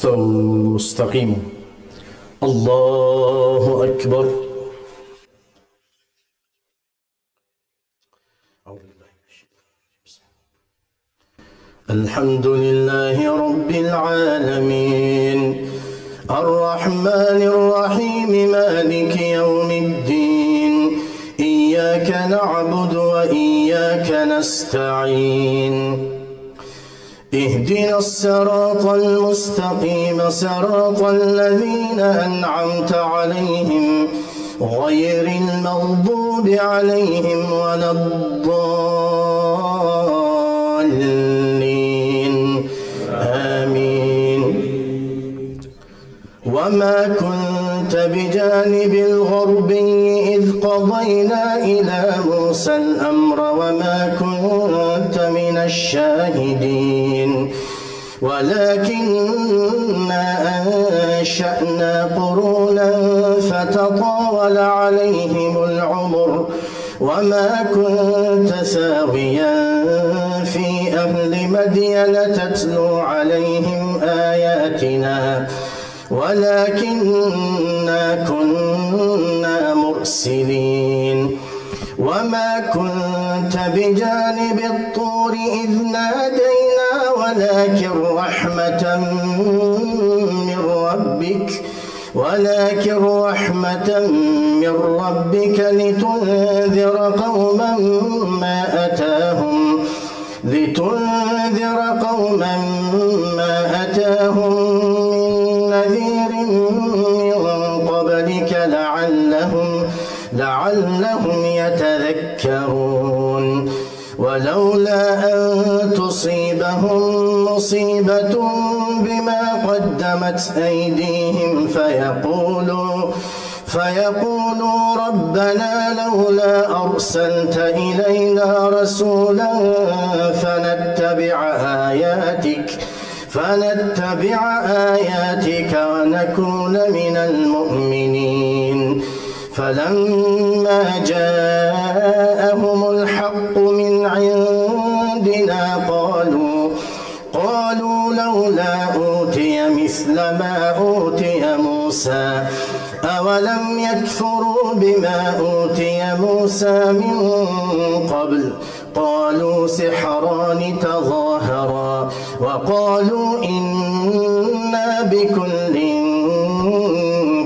استووا استقيموا. الله أكبر. الحمد لله رب العالمين الرحمن الرحيم مالك يوم الدين إياك نعبد وإياك نستعين اهدنا الصراط المستقيم صراط الذين أنعمت عليهم غير المغضوب عليهم ولا الضالين آمين. وما كنت بجانب الغربي إذ قضينا إلى موسى الأمر وما كنت من الشاهدين ولكننا أنشأنا قرونا فتطاول عليهم العمر وما كنت ثاويا في أهل مدين تتلو عليهم آياتنا ولكننا كنا مرسلين. وما كنت بجانب الطور إذ نادينا ولكن رحمة من ربك لتنذر قوما ما أتاهم من نذير من قبلك لعلهم يتذكرون. ولولا أن تصيبهم مصيبة بما قدمت أيديهم فيقولوا ربنا لولا أرسلت إلينا رسولا فنتبع آياتك ونكون من المؤمنين. فلما جاءهم الحق من عندنا قالوا لولا أوتي مثل ما أوتي موسى أولم يكفروا بما أوتي موسى من قبل قالوا سحران تظاهرا وقالوا إنا بكل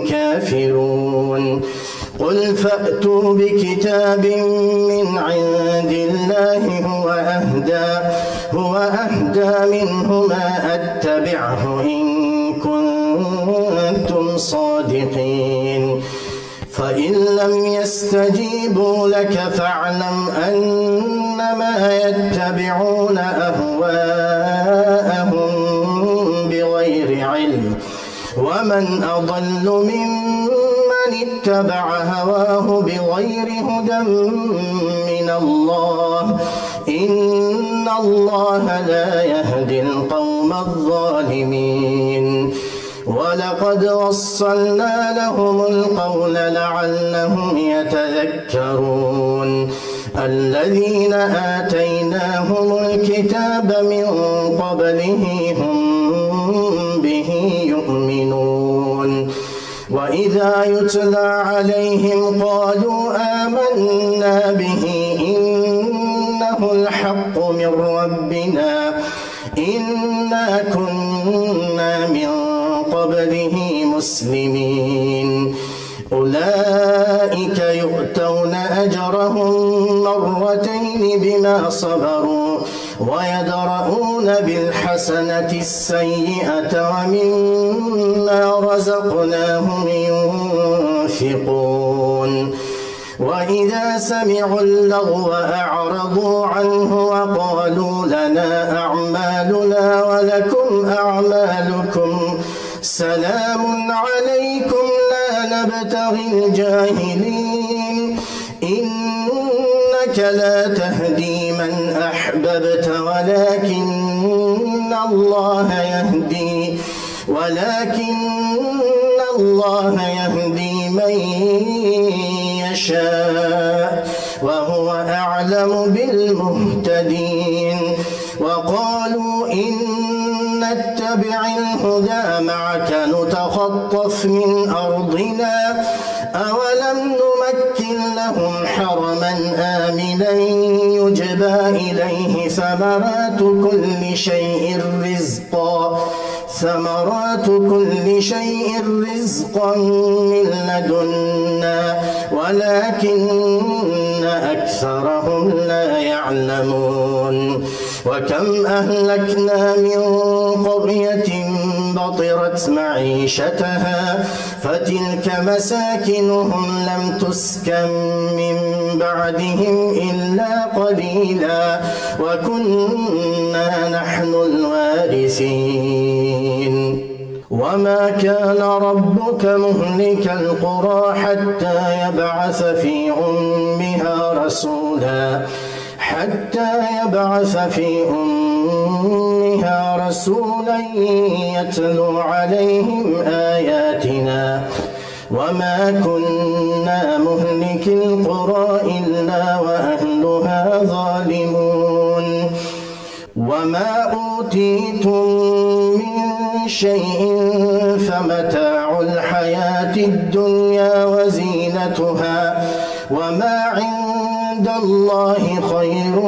كافرون. قل فأتوا بكتاب من عند الله هو أهدى منهما أتبعه إن كنتم صادقين. فإن لم يستجيبوا لك فاعلم أنما يتبعون أهواءهم بغير علم ومن أضل ممن اتبع هواه بغير هدى من الله إن الله لا يهدي القوم الظالمين. ولقد وصلنا لهم القول لعلهم يتذكرون. الذين آتيناهم الكتاب من قبله هم به يؤمنون. وإذا يتلى عليهم قالوا آمنا به إنه الحق من ربنا إنا كنا من قبله مسلمين. أولئك يؤتون أجرهم مرتين بما صبروا ويدرؤون بالحسنة السيئة ومما رزقناهم ينفقون. وإذا سمعوا اللغو أعرضوا عنه وقالوا لنا أعمالنا ولكم أعمالكم سلام عليكم لا نبتغي الجاهلين إنك لا تهدي من أحببت ولكن الله يهدي من يشاء وهو أعلم بالمهتدين. وقالوا إن نتبع نتبع الهدى معك نتخطف من أرضنا أولم نمكن لهم حرما آمنا يجبى إليه ثمرات كل شيء رزقا من لدنا ولكن أكثرهم لا يعلمون وكم أهلكنا من قرية بطرت معيشتها فتلك مساكنهم لم تسكن من بعدهم إلا قليلا وكنا نحن الوارثين وما كان ربك مهلك القرى حتى يبعث في أمها رسولا يتلو عليهم آياتنا وما كنا مهلك القرى إلا وأهلها ظالمون وما أوتيتم من شيء فمتاع الحياة الدنيا وزينتها وما عند الله خير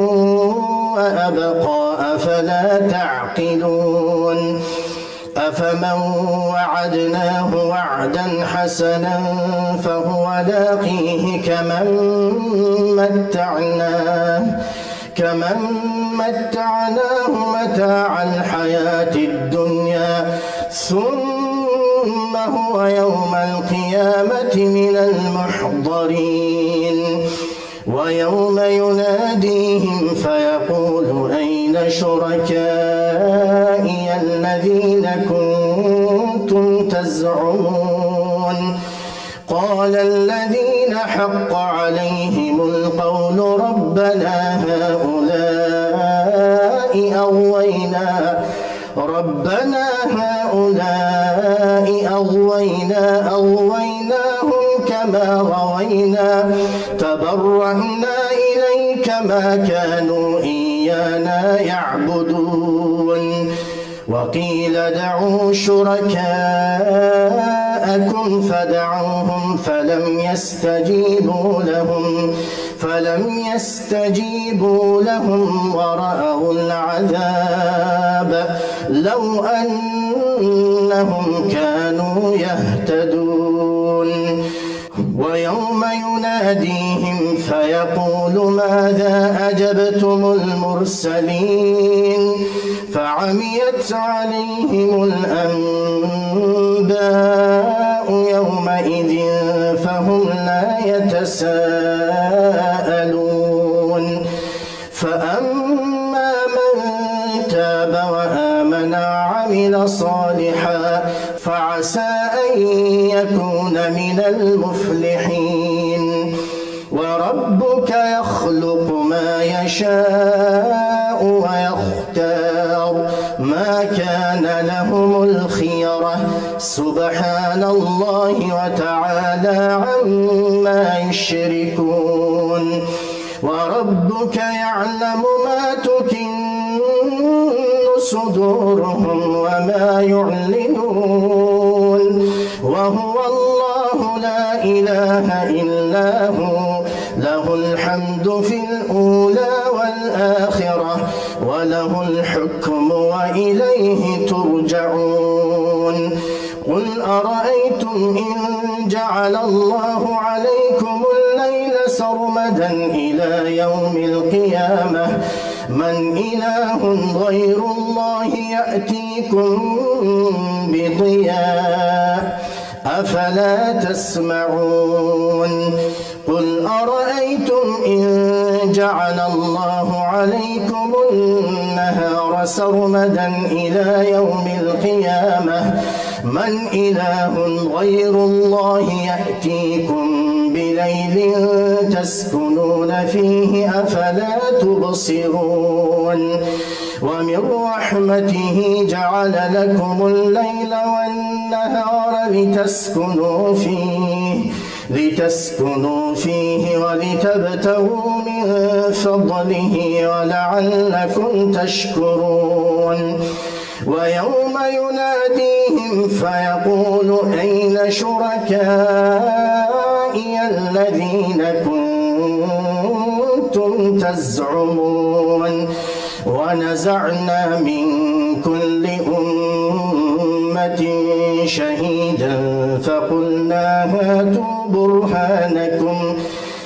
وأبقى أفلا تعقلون أفمن وعدناه وعدا حسنا فهو لاقيه كمن متعناه متاع الحياة الدنيا ثم هو يوم القيامة من المحضرين ويوم يناديهم فيقول أين شركائي الذين كنتم تزعمون قال الذين حق عليهم القول ربنا هؤلاء أغويناهم كما غوينا تبرأنا إليك ما كانوا إيانا يعبدون وقيل دعوا شركاءكم فدعوهم فلم يستجيبوا لهم ورأوا العذاب لو أنهم كانوا يهتدون ويوم يناديهم فيقول ماذا أجبتم المرسلين فعميت عليهم الأنباء يومئذ فهم لا يتساءلون فأما من تاب وآمن وعمل صالحا فعسى أن يكون من المفلحين وربك يخلق ما يشاء ويختار ما كان لهم الخيرة سبحان الله وتعالى عما يشركون وربك يعلم ما تكن صدورهم وما يعلنون وهو الله لا إله إلا هو له الحمد في الأولى والآخرة وله الحكم وإليه ترجعون قل أرأيتم إن جعل الله عليكم الليل سرمدا إلى يوم القيامة من إله غير الله يأتيكم بضياء أفلا تسمعون قل أرأيتم إن جعل الله عليكم النهار سرمدا إلى يوم القيامة من إله غير الله يأتيكم بليل تسكنون فيه أفلا تبصرون ومن رحمته جعل لكم الليل والنهار لتسكنوا فيه ولتبتغوا من فضله ولعلكم تشكرون ويوم يناديهم فيقول أين شركائي الذين كنتم تزعمون ونزعنا من كل أمة شهيدا فقلنا هاتوا برهانكم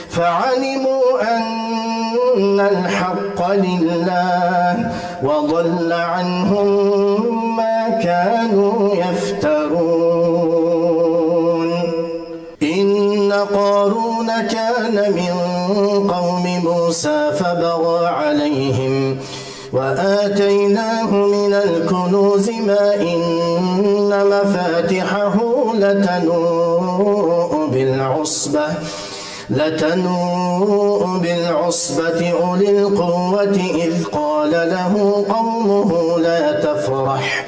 فعلموا أن الحق لله وضل عنهم ما كانوا يفترون إن قارون كان من قوم موسى فبغى عليهم وآتيناه من الكنوز ما إن مفاتحه لتنوء بالعصبة أولي القوة إذ قال له قومه لا تفرح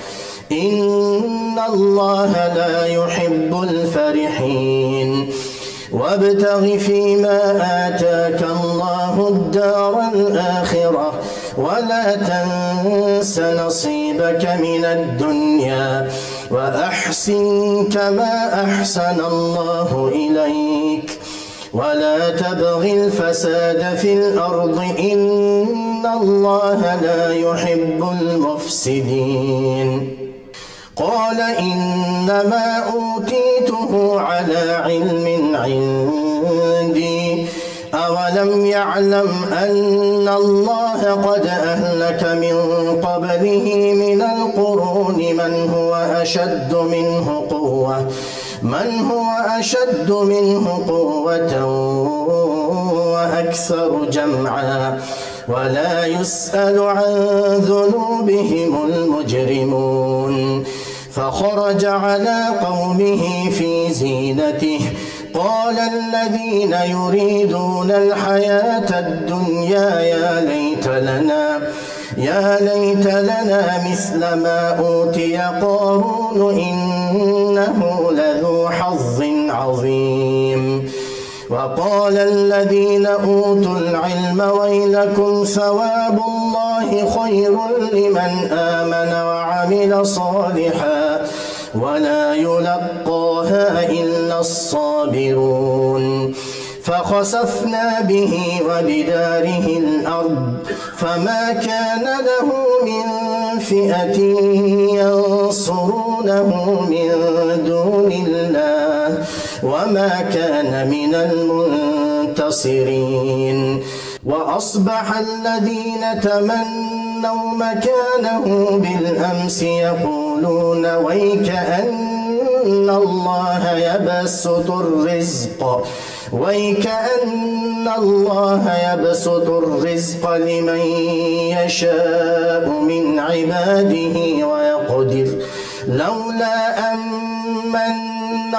إن الله لا يحب الفرحين وابتغ فيما آتاك الله الدار الآخرة ولا تنس نصيبك من الدنيا وأحسن كما أحسن الله إليك ولا تبغ الفساد في الأرض إن الله لا يحب المفسدين قال إنما أوتيته على علم عندي أولم يعلم أن الله قد أهلك من قبله من القرون من هو أشد منه قوة وأكثر جمعا ولا يسأل عن ذنوبهم المجرمون فخرج على قومه في زينته قال الذين يريدون الحياة الدنيا يا ليت لنا مثل ما أوتي قارون إنه لذو حظ عظيم وقال الذين أوتوا العلم ويلكم ثواب الله خير لمن آمن وعمل صالحا ولا يلقاها إلا الصابرون فخسفنا به وبداره الأرض فما كان له من فئة ينصرونه من دون الله وما كان من المنتصرين وأصبح الذين تمنوا مكانه بالأمس يقولون ويك أن الله يبسط الرزق لمن يشاء من عباده ويقدر لولا أمن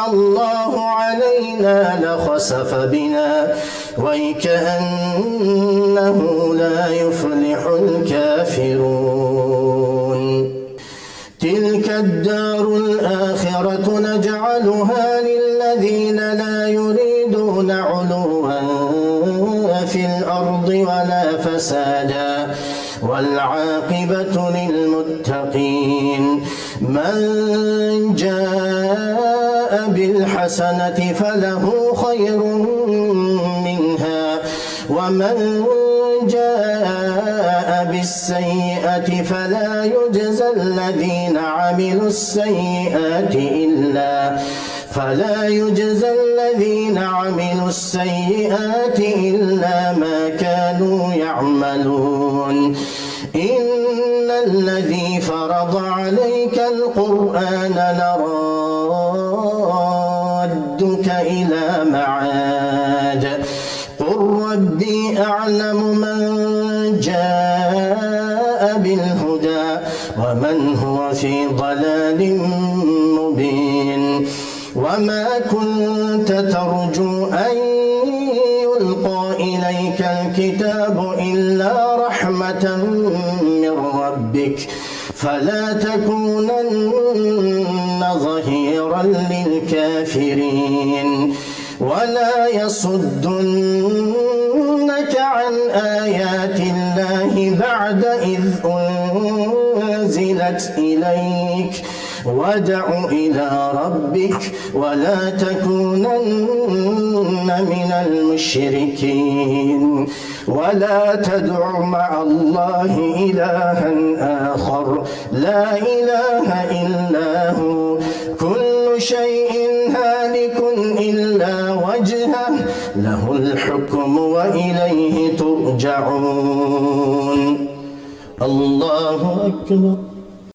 الله علينا لخسف بنا ويكأنه لا يفلح الكافرون تلك الدار الآخرة نجعلها للذين لا يريدون علوا في الأرض ولا فسادا والعاقبة للمتقين من جاء بالحسنة فله خير منها ومن جاء بالسيئة فلا يجزى الذين عملوا السيئات إلا ما كانوا يعملون إن الذي فرض عليك القرآن لرادك إلى معاد قل ربي أعلم من جاء بالهدى ومن هو في ضلال مبين وما كنت ترجو أن يلقى إليك الكتاب إلا رحمة من ربك فلا تكونن ظهيرا للكافرين ولا يصدنك عن آيات الله بعد إذ أنزلت أحيلت إليك وادع إلى ربك ولا تكونن من المشركين ولا تدع مع الله إلها آخر لا إله إلا هو كل شيء هالك إلا وجهه له الحكم وإليه ترجعون الله أكبر.